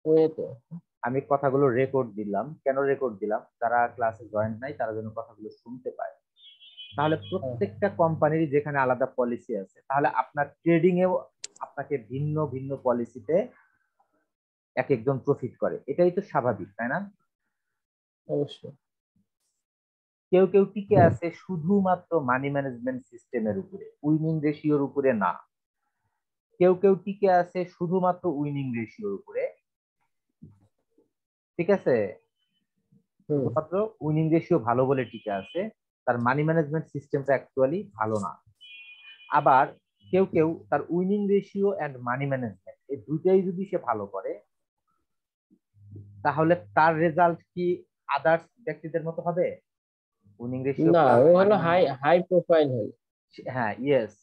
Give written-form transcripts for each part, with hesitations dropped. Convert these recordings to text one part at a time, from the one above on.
ওয়েতে আমি কথাগুলো রেকর্ড দিলাম, কেন রেকর্ড দিলাম, যারা ক্লাসে জয়েন্ট নাই তারা যেন কথাগুলো শুনতে পায়। তাহলে প্রত্যেকটা কোম্পানির যেখানে আলাদা পলিসি আছে, তাহলে আপনার ট্রেডিং এও আপনাকে ভিন্ন ভিন্ন পলিসিতে এক একজন প্রফিট করে, এটাই তো স্বাভাবিক, তাই না? অবশ্যই। কেউ কেউ টিকে আছে শুধুমাত্র মানি ম্যানেজমেন্ট সিস্টেমের উপরে, উইনিং রেশিওর উপরে না। কেউ কেউ টিকে আছে শুধুমাত্র উইনিং রেশিওর উপরে, ঠিক আছে, হুম। শুধুমাত্র উইনিং রেশিও ভালো বলে টিকে আছে, তার মানি ম্যানেজমেন্ট সিস্টেমটা অ্যাকচুয়ালি ভালো না। আবার কেউ কেউ তার winning ratio and money management এই দুইটাই যদি সে ভালো করে, তাহলে তার রেজাল্ট কি আদার্স ব্যক্তিদের মতো হবে? উইনিং রেশিও না, প্লাস ও মানি হলো হাই ম্যানেজমেন্ট, হাই প্রোফাইল হল। হ্যাঁ, ইয়েস।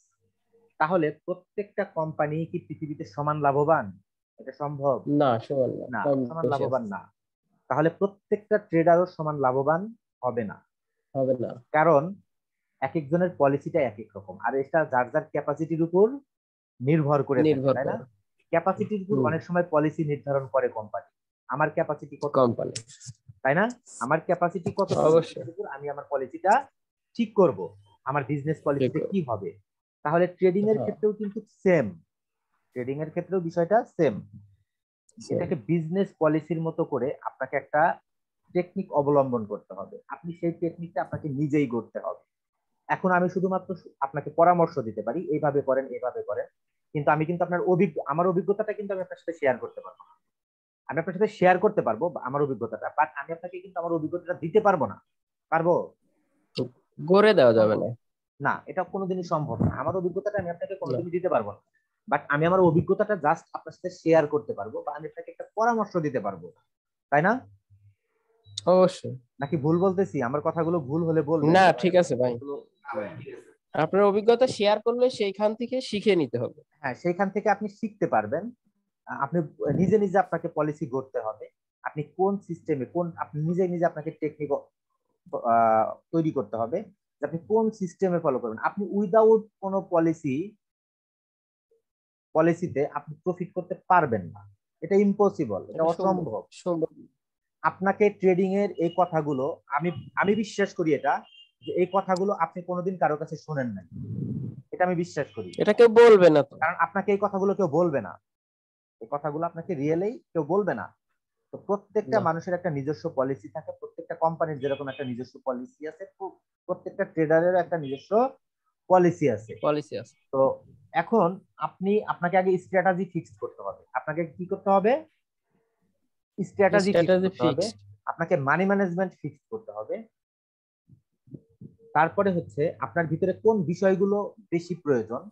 তাহলে প্রত্যেকটা কোম্পানি কি পৃথিবীতে সমান লাভবান? এটা সম্ভব? না, সমান না, না, কম সমান বেশি লাভবান আছে। না। তাহলে প্রত্যেকটা ট্রেডারও সমান লাভবান হবে না, হবে না। কারণ এক একজনের পলিসিটা এক এক রকম, আর এটা যার যার ক্যাপাসিটির উপর নির্ভর করে থাকে, নির্ভর তাই না? করে। ক্যাপাসিটির উপর হুম। অনেক সময় পলিসি নির্ধারণ করে কোম্পানি। আমার ক্যাপাসিটি কতটুকু, কোম্পানি। তাই না? আমার ক্যাপাসিটি কতটুকু, অবশ্যই। এর উপর আমি আমার পলিসিটা ঠিক করব, আমার বিজনেস ঠিক। পলিসিতে কি হবে। তাহলে ট্রেডিং এর হ্যাঁ। ক্ষেত্রেও কিন্তু সেম, ট্রেডিং এর ক্ষেত্রেও বিষয়টা সেম। same। এটাকে বিজনেস পলিসির মতো করে আপনাকে একটা টেকনিক অবলম্বন করতে হবে, আপনি সেই টেকনিকটা আপনাকে নিজেই করতে হবে। এখন আমি শুধুমাত্র আপনাকে পরামর্শ দিতে পারি, এইভাবে করেন এইভাবে করেন, কিন্তু আমি কিন্তু আপনার আমার অভিজ্ঞতাটা কিন্তু আমি আপনার সাথে শেয়ার করতে পারবো না। আমি আপনার সাথে শেয়ার করতে পারবো আমার অভিজ্ঞতাটা, বাট আমি আপনাকে কিন্তু আমার অভিজ্ঞতাটা দিতে পারবো না। পারবো? গড়ে দেওয়া যাবে সম্ভব না। না, এটা কোনোদিনই সম্ভব না। আমার অভিজ্ঞতাটা আমি আপনাকে না। কোনোদিনই দিতে পারবো না, বাট আমি আমার অভিজ্ঞতাটা জাস্ট আপনার সাথে শেয়ার করতে পারবো, বা আমি আপনাকে একটা পরামর্শ দিতে পারবো, তাই না? অবশ্যই। নাকি ভুল বলতেছি? আমার কথাগুলো ভুল হলে বলবেন। না, ঠিক আছে ভাই। আপনার অভিজ্ঞতা শেয়ার করলে সেইখান থেকে শিখে নিতে হবে। হ্যাঁ, সেইখান থেকে আপনি শিখতে পারবেন। আপনি নিজে নিজে আপনাকে পলিসি গড়তে হবে, আপনি কোন সিস্টেমে কোন, আপনি নিজে নিজে আপনাকে টেকনিক তৈরি করতে হবে যে আপনি কোন সিস্টেমে ফলো করবেন। আপনি উইদাউট কোনো পলিসিতে আপনি প্রফিট করতে পারবেন না, এটা ইম্পসিবল, এটা এটা সম্ভব অসম্ভব। সম্ভব। আপনাকে ট্রেডিং এর এই কথাগুলো, আমি আমি বিশ্বাস করি এটা, যে এই কথাগুলো আপনি কোনোদিন কারো কাছে শোনেন নাই, এটা আমি বিশ্বাস করি। এটা কেউ বলবে না তো। কারণ আপনাকে এই কথাগুলো কেউ বলবে না, এই কথাগুলো আপনাকে রিয়েলি কেউ বলবে না। তো প্রত্যেকটা না। মানুষের একটা নিজস্ব পলিসি থাকে, প্রত্যেকটা কোম্পানির যেরকম একটা নিজস্ব পলিসি আছে, প্রত্যেকটা ট্রেডারের একটা নিজস্ব পলিসি আছে। পলিসি আছে। তো এখন আপনাকে আগে স্ট্র্যাটেজি ফিক্স করতে হবে। আপনাকে কি করতে হবে? স্ট্র্যাটেজি ফিক্স স্ট্র্যাটেজি করতে হবে, ফিক্সড। আপনাকে মানি ম্যানেজমেন্ট ফিক্স করতে হবে। তারপরে হচ্ছে আপনার ভিতরে কোন বিষয়গুলো বেশি প্রয়োজন,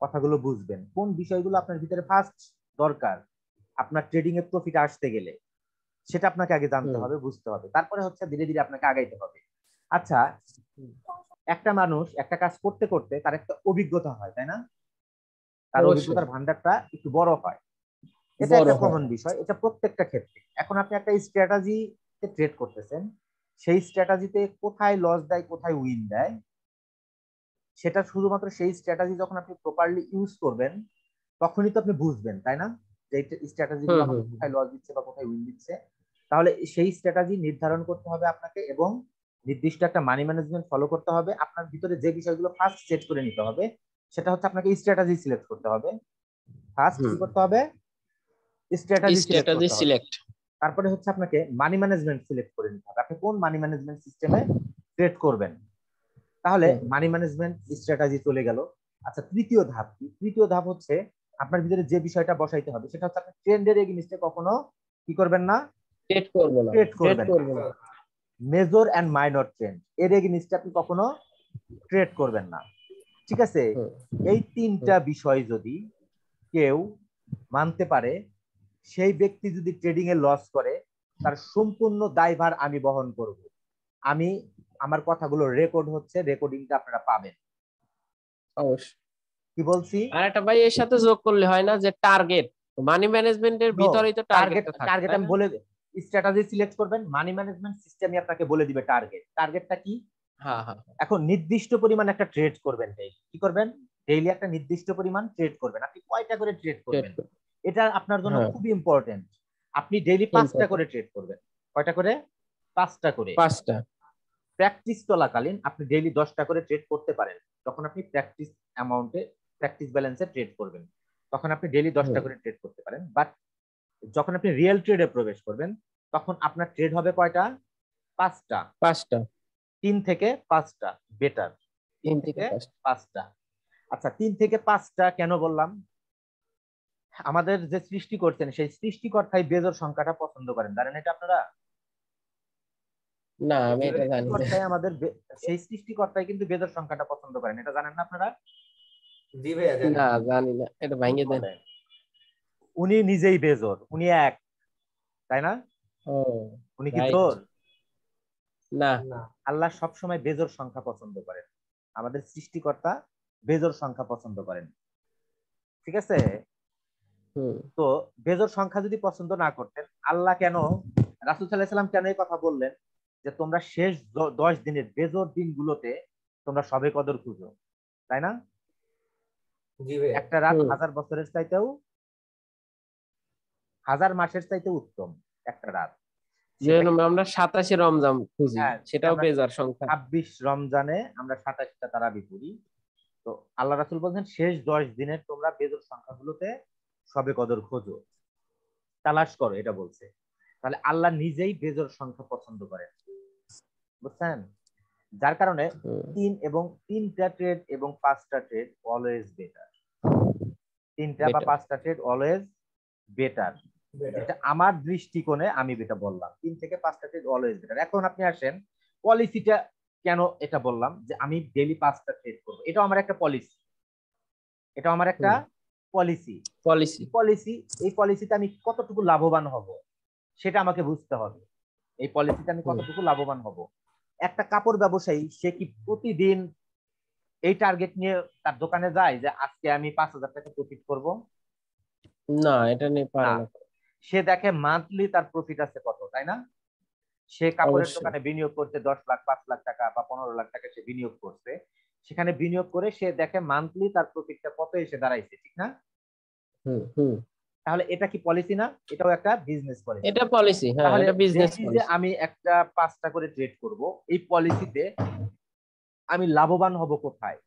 কথাগুলো বুঝবেন, কোন বিষয়গুলো আপনার ভিতরে ফার্স্ট দরকার আপনার ট্রেডিং এ প্রফিট আসতে গেলে, সেটা আপনাকে আগে জানতে হুম। হবে, বুঝতে হবে। তারপরে হচ্ছে ধীরে ধীরে আপনাকে আগাইতে হবে। আচ্ছা, একটা মানুষ একটা কাজ করতে করতে তার একটা অভিজ্ঞতা হয়, তাই না? তার অবশ্যই। অভিজ্ঞতার ভান্ডারটা একটু বড় হয়, এটা বড় একটা হয়। কমন বিষয়, এটা প্রত্যেকটা ক্ষেত্রে। এখন আপনি একটা স্ট্র্যাটেজি ট্রেড করতেছেন, সেই স্ট্র্যাটেজিতে কোথায় লস দেয় কোথায় উইন দেয়, সেটা শুধুমাত্র সেই স্ট্র্যাটেজি যখন আপনি প্রপারলি ইউজ করবেন তখনই তো আপনি বুঝবেন, তাই না, যে স্ট্র্যাটেজি গুলো হুম আমাকে হুম হুম। কোথায় লস দিচ্ছে বা কোথায় উইন দিচ্ছে। তাহলে সেই স্ট্র্যাটেজি নির্ধারণ করতে হবে আপনাকে, এবং নির্দিষ্ট একটা মানি ম্যানেজমেন্ট ফলো করতে হবে। আপনার ভিতরে যে বিষয়গুলো ফার্স্ট সেট করে নিতে হবে, সেটা হচ্ছে আপনাকে স্ট্র্যাটেজি সিলেক্ট করতে হবে। ফার্স্ট কি হুম। করতে হবে? স্ট্র্যাটেজি সিলেক্ট স্ট্র্যাটেজি করতে হবে। সিলেক্ট। তারপরে হচ্ছে আপনাকে মানি ম্যানেজমেন্ট সিলেক্ট করে নিতে হবে, আপনি কোন মানি ম্যানেজমেন্ট সিস্টেমে ট্রেড করবেন। তাহলে হুম। মানি ম্যানেজমেন্ট স্ট্র্যাটেজি চলে গেল। আচ্ছা, তৃতীয় ধাপ কি? তৃতীয় ধাপ হচ্ছে আপনার ভিতরে যে বিষয়টা বসাইতে হবে, সেটা হচ্ছে আপনি ট্রেন্ডের এগেইনস্টে কখনো কি করবেন না? ট্রেড করবো না। ট্রেড ট্রেড করবেন না। করবো না। মেজর এন্ড মাইনর ট্রেন্ড এর এগেইনস্টে আপনি কখনো ট্রেড করবেন না, ঠিক আছে? হুম এই হুম। তিনটা বিষয় যদি কেউ মানতে পারে, সেই ব্যক্তি যদি ট্রেডিং এ লস করে, তার সম্পূর্ণ দায়ভার আমি বহন করব। আমি, আমার কথাগুলো রেকর্ড হচ্ছে, রেকর্ডিংটা আপনারা পাবেন। অবশ্যই। কি বলছি? আর একটা ভাই এর সাথে যোগ করলে হয় না, যে টার্গেট, মানি ম্যানেজমেন্টের নো, ভিতরেই তো টার্গেট, টার্গেটটা থাকে, টার্গেট তাই আমি না? বলে, স্ট্র্যাটেজি সিলেক্ট করবেন, মানি ম্যানেজমেন্ট সিস্টেমই আপনাকে বলে দিবে টার্গেট, টার্গেটটা কি। হ্যাঁ হ্যাঁ। এখন নির্দিষ্ট পরিমাণ একটা ট্রেড করবেন ডেইলি, কি করবেন? ডেইলি একটা নির্দিষ্ট পরিমাণ ট্রেড করবেন। আপনি কয়টা করে ট্রেড ট্রেড করবেন, করবো। এটা আপনার জন্য হ্যাঁ। খুবই ইম্পর্টেন্ট। আপনি ডেইলি 5টা করে ট্রেড করবেন। কয়টা করে? 5টা করে। 5টা। প্র্যাকটিস চলাকালীন আপনি ডেইলি 10টা করে ট্রেড করতে পারেন। যখন আপনি প্র্যাকটিস ব্যালেন্সে ট্রেড করবেন, তখন আপনি ডেইলি 10টা করে ট্রেড করতে পারেন। বাট যখন আপনি রিয়েল ট্রেডে প্রবেশ করবেন, তখন আপনার ট্রেড হবে কয়টা? 5টা। 5টা। 3 থেকে 5টা বেটার। 3 3 থেকে থেকে 5টা। 5টা। আচ্ছা, 3 থেকে 5টা কেন বললাম? আমাদের যে সৃষ্টি করছেন সেই সৃষ্টিকর্তাই বেজোড় সংখ্যাটা পছন্দ করেন, জানেন এটা আপনারা? না, আমি এটা জানি না। সৃষ্টিকর্তাই সেই সৃষ্টিকর্তাই কিন্তু বেজোড় সংখ্যাটা পছন্দ করেন, এটা জানেন না আপনারা? জি ভাইয়া জানি। না, জানি না, এটা ভাঙিয়ে দেন। উনি নিজেই বেজোড়, উনি এক, তাই না? ও, উনি কি রাইট। জোড়? না। আল্লাহ সবসময় বেজোড় সংখ্যা পছন্দ করেন। আমাদের সৃষ্টিকর্তা বেজোড় সংখ্যা পছন্দ করেন, ঠিক আছে? তো বেজোড় সংখ্যা যদি পছন্দ না করতেন, আল্লাহ কেন, রাসূল সাল্লাল্লাহু আলাইহি সাল্লাম কেন এই কথা বললেন যে তোমরা শেষ 10 দিনের বেজোড় দিনগুলোতে তোমরা সবে কদর খুঁজো, তাই না? জি ভাইয়া। একটা রাত 1000 বছরের চাইতেও, 1000 মাসের চাইতেও উত্তম একটা রাত। যেরকম আমরা 27 রমজান খুঁজি, হ্যাঁ, সেটাও বেজার সংখ্যা। 26 রমজানে আমরা 27টা তারাবি পড়ি। তো আল্লাহ রাসূল বলছেন শেষ 10 দিনের তোমরা বেজোড় সংখ্যাগুলোতে সবে কদর খোঁজো, তালাশ করো, এটা বলছে। তাহলে আল্লাহ নিজেই বেজোড় সংখ্যা পছন্দ করেন, বুঝছেন? যার কারণে 3টা ট্রেড এবং 5টা ট্রেড অলওয়েজ বেটার। 3টা বা 5টা ট্রেড অলওয়েজ বেটার। এটা আমার দৃষ্টিকোণে আমি যেটা বললাম, 3 থেকে 5টা ট্রেড অলওয়েজ বেটার। এখন আপনি আসেন পলিসিটা, কেন এটা বললাম যে আমি ডেইলি 5টা ট্রেড করব, এটা আমার একটা পলিসি, এটা আমার একটা পলিসি। এই পলিসিতে আমি কতটুকু লাভবান হব সেটা আমাকে বুঝতে হবে। এই পলিসিতে আমি কতটুকু লাভবান হব। একটা কাপড় ব্যবসায়ী সে কি প্রতিদিন এই টার্গেট নিয়ে তার দোকানে যায় যে আজকে আমি 5000 টাকা প্রফিট করব? না, এটা নিয়ে পারে না। সে দেখে মান্থলি তার প্রফিট আছে কত, তাই না? সে কাপড়ের অবশ্যই। দোকানে বিনিয়োগ করতে 10 লাখ, 5 লাখ টাকা বা 15 লাখ টাকা সে বিনিয়োগ করছে। সেখানে বিনিয়োগ করে সে দেখে মান্থলি তার প্রফিটটা কত এসে দাঁড়াইছে, ঠিক না? তাহলে এটা কি পলিসি না? এটাও একটা বিজনেস পলিসি। এটা পলিসি, হ্যাঁ, তাহলে এটা বিজনেস যে পলিসি। আমি একটা 5টা করে ট্রেড করব, এই পলিসিতে আমি লাভবান হব কোথায়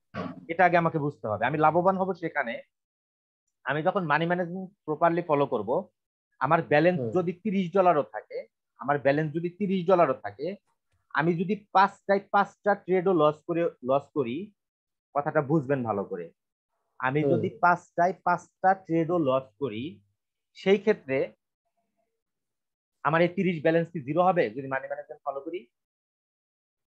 এটা আগে আমাকে বুঝতে হবে। আমি লাভবান হব সেখানে আমি যখন মানি ম্যানেজমেন্ট প্রপারলি ফলো করব। আমার ব্যালেন্স যদি $30 থাকে, আমার ব্যালেন্স যদি $30 থাকে, আমি যদি 5টা ট্রেডও লস করি, কথাটা বুঝবেন ভালো করে। আমি যদি 5টা ট্রেডও লস করি, সেই ক্ষেত্রে আমার এই 30 ব্যালেন্স কি জিরো হবে যদি মানি ম্যানেজমেন্ট ফলো করি?